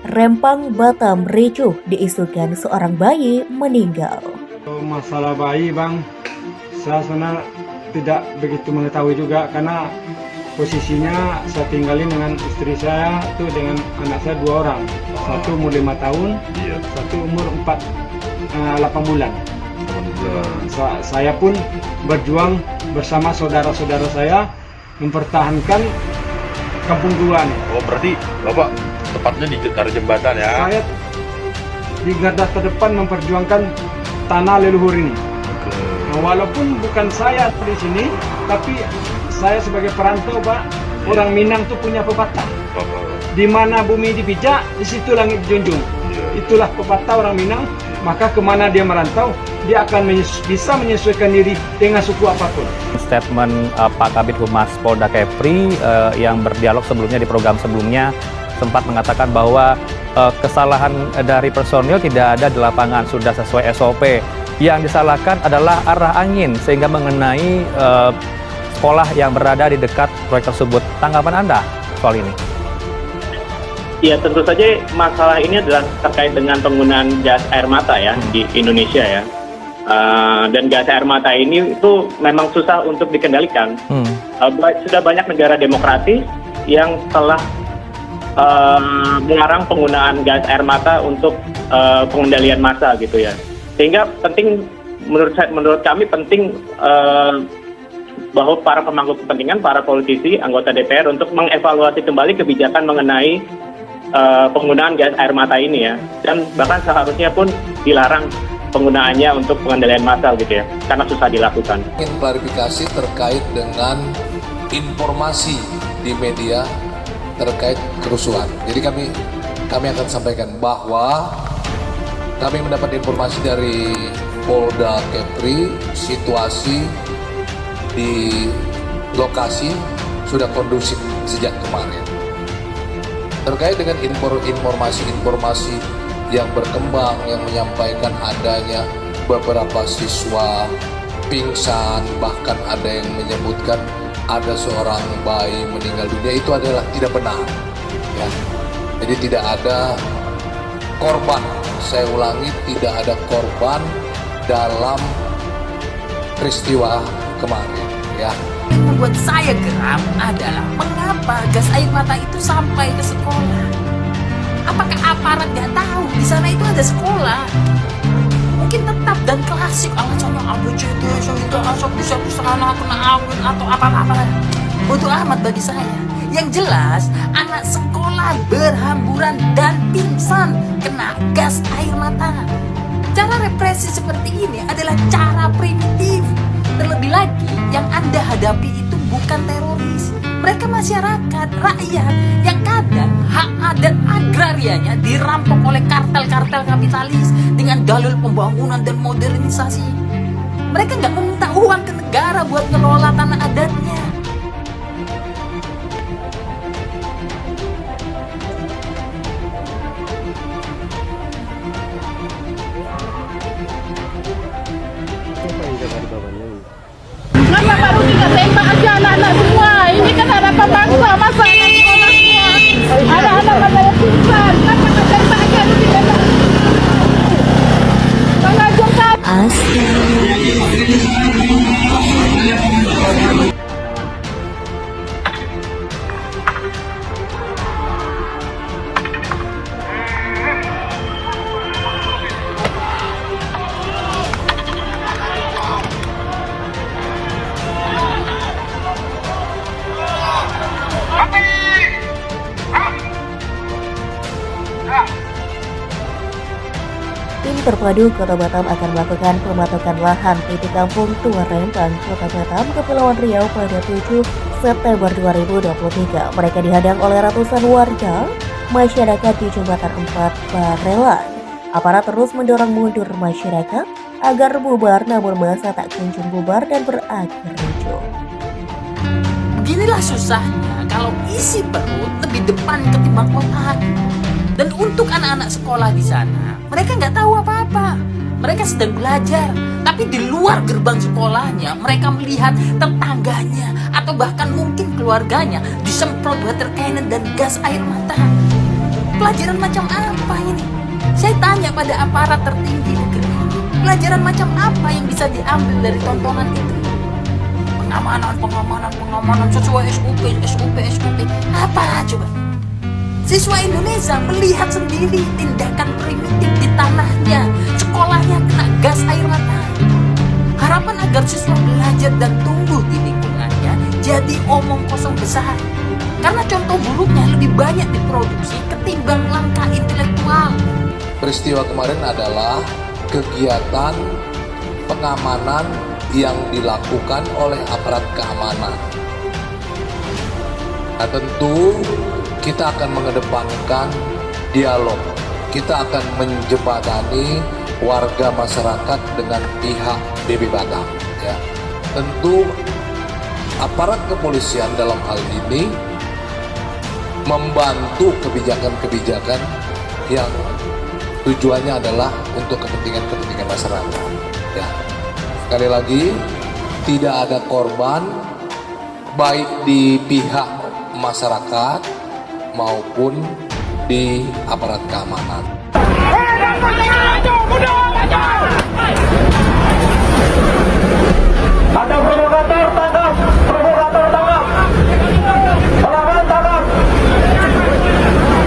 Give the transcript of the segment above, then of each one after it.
Rempang, Batam ricuh diisukan seorang bayi meninggal. Masalah bayi bang, saya sebenarnya tidak begitu mengetahui juga karena posisinya saya tinggalin dengan istri saya tuh dengan anak saya 2 orang, satu umur 5 tahun, satu umur 8 bulan. Saya pun berjuang bersama saudara-saudara saya mempertahankan kampung dua nih. Oh berarti Bapak tepatnya di dekat jembatan ya? Saya di garda terdepan memperjuangkan tanah leluhur ini. Nah, walaupun bukan saya di sini, tapi saya sebagai perantau Pak, orang Minang tuh punya pepatah. Di mana bumi dipijak, di situ langit dijunjung. Itulah pepatah orang Minang. Maka kemana dia merantau, dia akan bisa menyesuaikan diri dengan suku apapun. Statement Pak Kabid Humas Polda Kepri yang berdialog sebelumnya di program sebelumnya sempat mengatakan bahwa kesalahan dari personil tidak ada di lapangan, sudah sesuai SOP. Yang disalahkan adalah arah angin sehingga mengenai sekolah yang berada di dekat proyek tersebut. Tanggapan Anda soal ini? Ya tentu saja masalah ini adalah terkait dengan penggunaan gas air mata ya di Indonesia ya. Dan gas air mata ini itu memang susah untuk dikendalikan. Sudah banyak negara demokratis yang telah melarang penggunaan gas air mata untuk pengendalian massa gitu ya. Sehingga penting menurut kami penting bahwa para pemangku kepentingan, para politisi, anggota DPR untuk mengevaluasi kembali kebijakan mengenai penggunaan gas air mata ini ya, dan bahkan seharusnya pun dilarang penggunaannya untuk pengendalian massal gitu ya, karena susah dilakukan. Ingin klarifikasi terkait dengan informasi di media terkait kerusuhan. Jadi kami akan sampaikan bahwa kami mendapat informasi dari Polda Kepri, situasi di lokasi sudah kondusif sejak kemarin. Terkait dengan informasi-informasi yang berkembang yang menyampaikan adanya beberapa siswa pingsan, bahkan ada yang menyebutkan ada seorang bayi meninggal dunia, itu adalah tidak benar ya. Jadi tidak ada korban, saya ulangi, tidak ada korban dalam peristiwa kemarin ya. Yang membuat saya geram adalah mengapa gas air mata itu sampai ke sekolah. Apakah aparat nggak tahu di sana itu ada sekolah? Mungkin tetap dan klasik alasannya ABCD, sehingga asap bisa di sana kena angin atau apa-apa. Bodoh amat bagi saya. Yang jelas anak sekolah berhamburan dan pingsan kena gas air mata. Cara represi seperti ini adalah cara primitif. Terlebih lagi, yang Anda hadapi itu bukan teroris. Mereka masyarakat, rakyat, yang kadang hak adat agrarianya dirampok oleh kartel-kartel kapitalis dengan dalil pembangunan dan modernisasi. Mereka nggak meminta uang ke negara buat ngelola tanah adatnya. Masa baru kita tembak aja anak-anak semua. Ini kan harapan bangsa, masa anak sekolah semua. Ada anak-anak yang pingsan. Kenapa kita tembak aja di tembak? Mengajarkan. Tim Terpadu Kota Batam akan melakukan pematokan lahan di Kampung Tua Rempang, Kota Batam, Kepulauan Riau pada 7 September 2023. Mereka dihadang oleh ratusan warga masyarakat di Jembatan 4 Barelang. Aparat terus mendorong mundur masyarakat agar bubar, namun masa tak kunjung bubar dan berakhir ricuh. Beginilah susahnya kalau isi perut lebih depan ketimbang otak. Dan untuk anak-anak sekolah di sana, mereka nggak tahu apa-apa. Mereka sedang belajar, tapi di luar gerbang sekolahnya mereka melihat tetangganya atau bahkan mungkin keluarganya disemprot water cannon dan gas air mata. Pelajaran macam apa ini? Saya tanya pada aparat tertinggi negeri, pelajaran macam apa yang bisa diambil dari tontonan itu? Pengamanan sesuai SOP. Apa coba? Siswa Indonesia melihat sendiri tindakan primitif di tanahnya, sekolahnya kena gas air mata. Harapan agar siswa belajar dan tumbuh di lingkungannya jadi omong kosong besar. Karena contoh buruknya lebih banyak diproduksi ketimbang langkah intelektual. Peristiwa kemarin adalah kegiatan pengamanan yang dilakukan oleh aparat keamanan. Nah, tentu kita akan mengedepankan dialog. Kita akan menjembatani warga masyarakat dengan pihak BB Batam. Ya. Tentu aparat kepolisian dalam hal ini membantu kebijakan-kebijakan yang tujuannya adalah untuk kepentingan masyarakat. Ya. Sekali lagi, tidak ada korban baik di pihak masyarakat maupun di aparat keamanan. Ada provokator tangkap, provokator tangkap, melawan tangkap,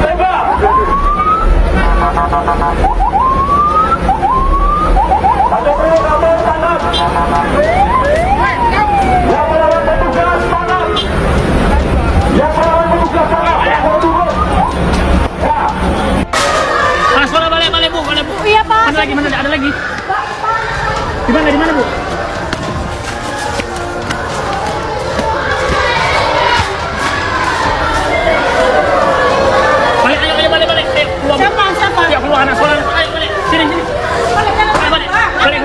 tembak. Ada provokator tangkap, yang melawan petugas tangkap, yang melawan petugas tangkap, yang mau turun. Ya. Mas, balik bu. Iya Pak. Ada lagi. Di mana bu? Balik. Keluar. Siapa? Ya keluar anak sekolah. Ayo balik. Sini. Balik ke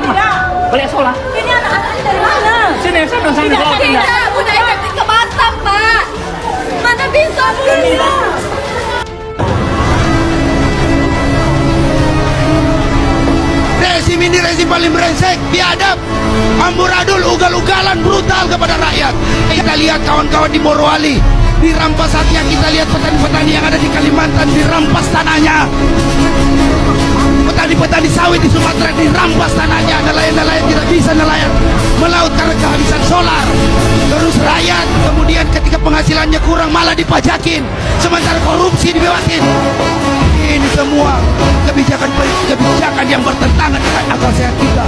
rumah. Balik sekolah. Ini anak-anak dari mana? Sini, saya bilang sama sekolah. Tidak, udah efektif ke Batam, Pak. Mana bisa pulang? Rezim ini rezim paling brengsek, biadab, amburadul, ugal-ugalan, brutal kepada rakyat. Kita lihat kawan-kawan di Morowali, dirampas haknya. Kita lihat petani-petani yang ada di Kalimantan, dirampas tanahnya. Petani-petani sawit di Sumatera dirampas tanahnya. Nelayan-nelayan tidak bisa nelayan melaut karena kehabisan solar. Terus rakyat kemudian ketika penghasilannya kurang malah dipajakin, sementara korupsi dibebasin. Ini semua kebijakan yang bertentangan dengan akal sehat kita.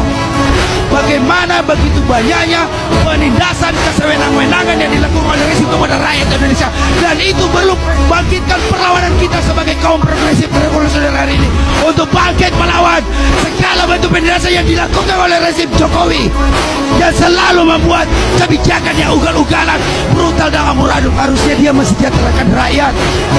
Bagaimana begitu banyaknya penindasan kesewenang-wenangan yang dilakukan oleh rezim kepada rakyat Indonesia, dan itu belum bangkitkan perlawanan kita sebagai kaum progresif revolusioner hari ini untuk bangkit melawan segala bentuk penindasan yang dilakukan oleh rezim Jokowi yang selalu membuat kebijakan yang ugal-ugalan, brutal dan amburadul. Harusnya dia mensejahterakan rakyat,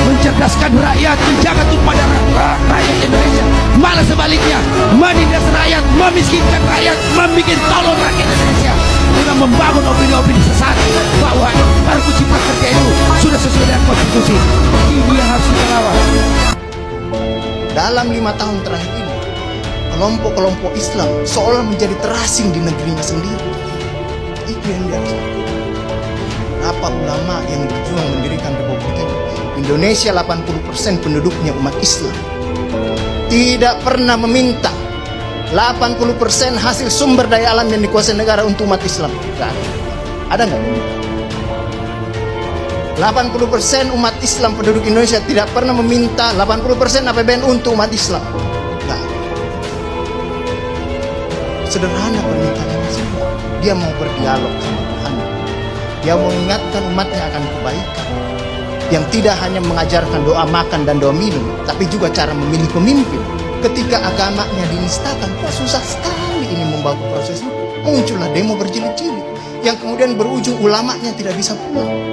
mencerdaskan rakyat, menjaga tumpah darah rakyat Indonesia. Malah sebaliknya, menindas rakyat, memiskinkan rakyat, membuat tolong rakyat Indonesia dengan membangun opini-opini sesat bahwa Perpu Cipta Kerja itu sudah sesuai dengan konstitusi. Ini yang harus kita lawan. Dalam 5 tahun terakhir ini, kelompok-kelompok Islam seolah menjadi terasing di negerinya sendiri. Itu yang dia harus lakukan. Apa ulama yang berjuang mendirikan Republik ini? Indonesia 80% penduduknya umat Islam. Tidak pernah meminta 80% hasil sumber daya alam yang dikuasai negara untuk umat Islam. Gak ada nggak? 80% umat Islam penduduk Indonesia tidak pernah meminta 80% APBN untuk umat Islam. Gak ada. Sederhana permintaannya semua. Dia mau berdialog sama Tuhan. Dia mau mengingatkan umatnya akan kebaikan, yang tidak hanya mengajarkan doa makan dan doa minum, tapi juga cara memilih pemimpin. Ketika agamanya dinistakan, kok susah sekali ini membawa proses itu. Muncullah demo berjilid-jilid yang kemudian berujung ulamanya tidak bisa pulang.